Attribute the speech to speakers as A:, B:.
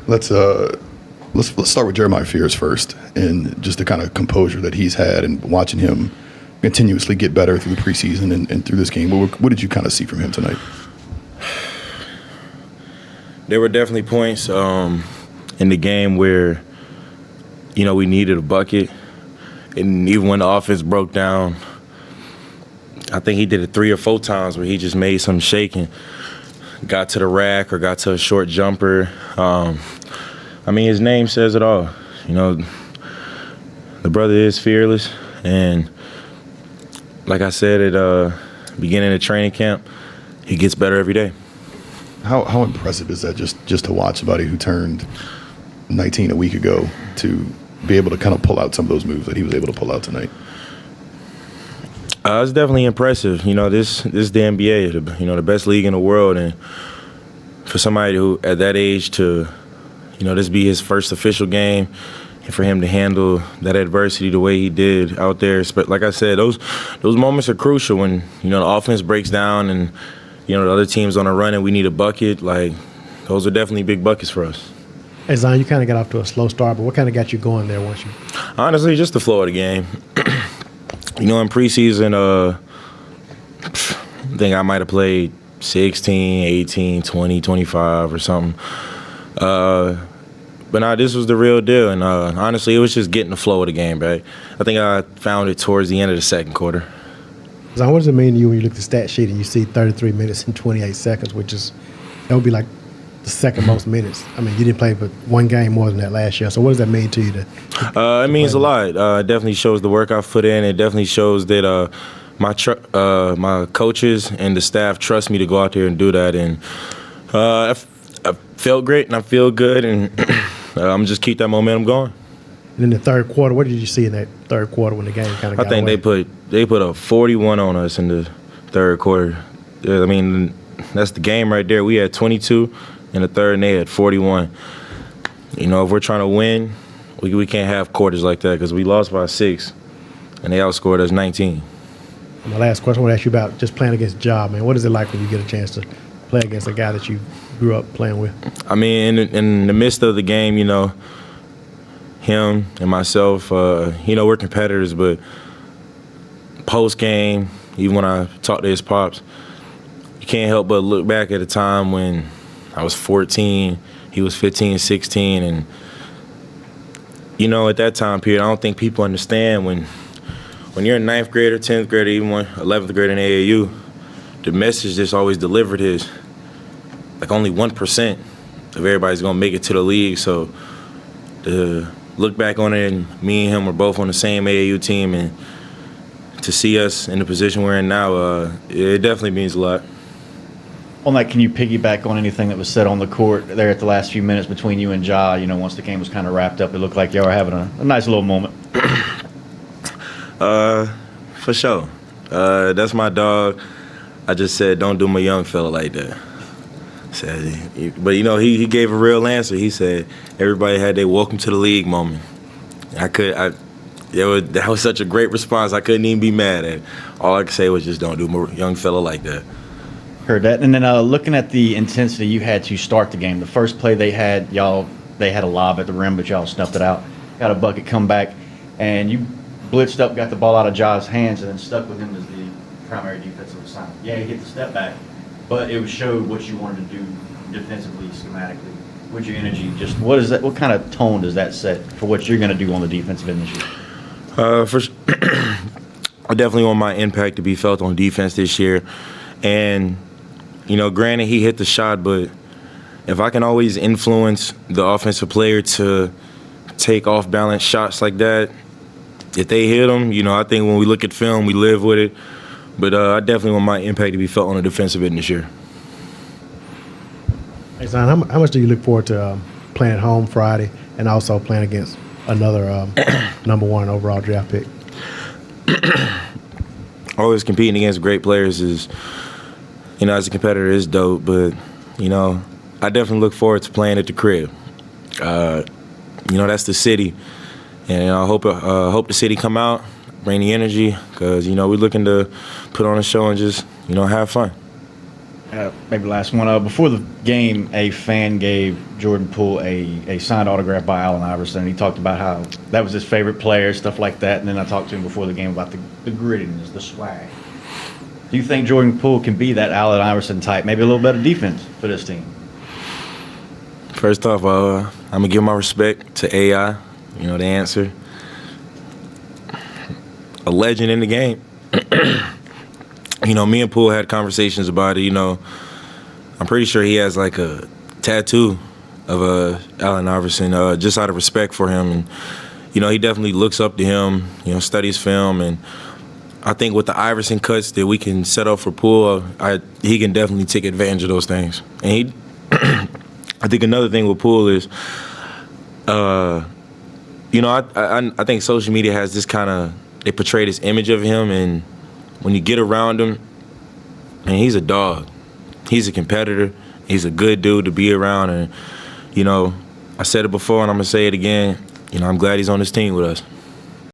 A: Let's start with Jeremiah Fears first, and just the kind of composure that he's had, and watching him continuously get better through the preseason and through this game. What did you kind of see from him tonight?
B: There were definitely points in the game where, we needed a bucket. And even when the offense broke down, I think he did it 3 or 4 times where he just made some shaking, got to the rack or got to a short jumper. His name says it all. The brother is fearless. And like I said at beginning of training camp, he gets better every day.
A: How impressive is that just to watch somebody who turned 19 a week ago to be able to kind of pull out some of those moves that he was able to pull out tonight?
B: It's definitely impressive. This is the NBA, the best league in the world, and for somebody who at that age to, this be his first official game, and for him to handle that adversity the way he did out there. But like I said, those moments are crucial when the offense breaks down and the other team's on a run and we need a bucket. Like, those are definitely big buckets for us.
C: Hey, Zion, you kind of got off to a slow start, but what kind of got you going there once you?
B: Honestly, just the flow of the game. In preseason, I think I might have played 16, 18, 20, 25 or something. But nah, this was the real deal. And honestly, it was just getting the flow of the game, right? I think I found it towards the end of the second quarter.
C: Zion, what does it mean to you when you look at the stat sheet and you see 33 minutes and 28 seconds, that would be like the second most minutes? I mean, you didn't play but one game more than that last year. So what does that mean to you?
B: It means a lot. It definitely shows the work I've put in. It definitely shows that my coaches and the staff trust me to go out there and do that. And I felt great and I feel good, and I'm just keep that momentum going.
C: And in the third quarter, what did you see in that third quarter when the game kind of got away?
B: I think they put a 41 on us in the third quarter. I mean, that's the game right there. We had 22 in the third, and they had 41. If we're trying to win, we can't have quarters like that, because we lost by 6, and they outscored us 19.
C: And my last question I want to ask you about just playing against Ja, man. What is it like when you get a chance to play against a guy that you grew up playing with?
B: I mean, in the midst of the game, him and myself, we're competitors, but post-game, even when I talk to his pops, you can't help but look back at a time when I was 14, he was 15, 16, and, at that time period, I don't think people understand when you're a 9th grader, 10th grader, even 11th grader in AAU, the message that's always delivered is, like, only 1% of everybody's going to make it to the league. So to look back on it, and me and him were both on the same AAU team, and to see us in the position we're in now, it definitely means a lot.
D: On that, can you piggyback on anything that was said on the court there at the last few minutes between you and Ja? Once the game was kind of wrapped up, it looked like y'all were having a nice little moment.
B: For sure. That's my dog. I just said, don't do my young fella like that. But he gave a real answer. He said everybody had their welcome to the league moment. That was such a great response. I couldn't even be mad at it. All I could say was just don't do my young fella like that.
D: Heard that. And then looking at the intensity you had to start the game, the first play they had a lob at the rim, but y'all snuffed it out. Got a bucket, come back, and you blitzed up, got the ball out of Ja's hands, and then stuck with him as the primary defensive assignment. Yeah, he hit the step back, but it showed what you wanted to do defensively, schematically, with your energy. Just what is that? What kind of tone does that set for what you're going to do on the defensive end this year?
B: I definitely want my impact to be felt on defense this year, and granted he hit the shot, but if I can always influence the offensive player to take off-balance shots like that, if they hit them, I think when we look at film, we live with it. But I definitely want my impact to be felt on the defensive end this year.
C: Hey, Zion, how much do you look forward to playing at home Friday and also playing against another number 1 overall draft pick?
B: Always competing against great players is, as a competitor, is dope. But, I definitely look forward to playing at the crib. That's the city. And I hope the city come out, bring the energy, because, we're looking to put on a show and just, have fun.
D: Maybe last one. Before the game, a fan gave Jordan Poole a signed autograph by Allen Iverson. He talked about how that was his favorite player, stuff like that. And then I talked to him before the game about the grittiness, the swag. Do you think Jordan Poole can be that Allen Iverson type, maybe a little better defense for this team?
B: First off, I'm going to give my respect to AI, the answer. A legend in the game. Me and Poole had conversations about it. I'm pretty sure he has like a tattoo of Allen Iverson, just out of respect for him. And, he definitely looks up to him, studies film. And I think with the Iverson cuts that we can set up for Poole, he can definitely take advantage of those things. And I think another thing with Poole is, I think social media has this kind of, they portray this image of him, and when you get around him, man, he's a dog. He's a competitor. He's a good dude to be around. And, I said it before and I'm going to say it again. I'm glad he's on this team with us.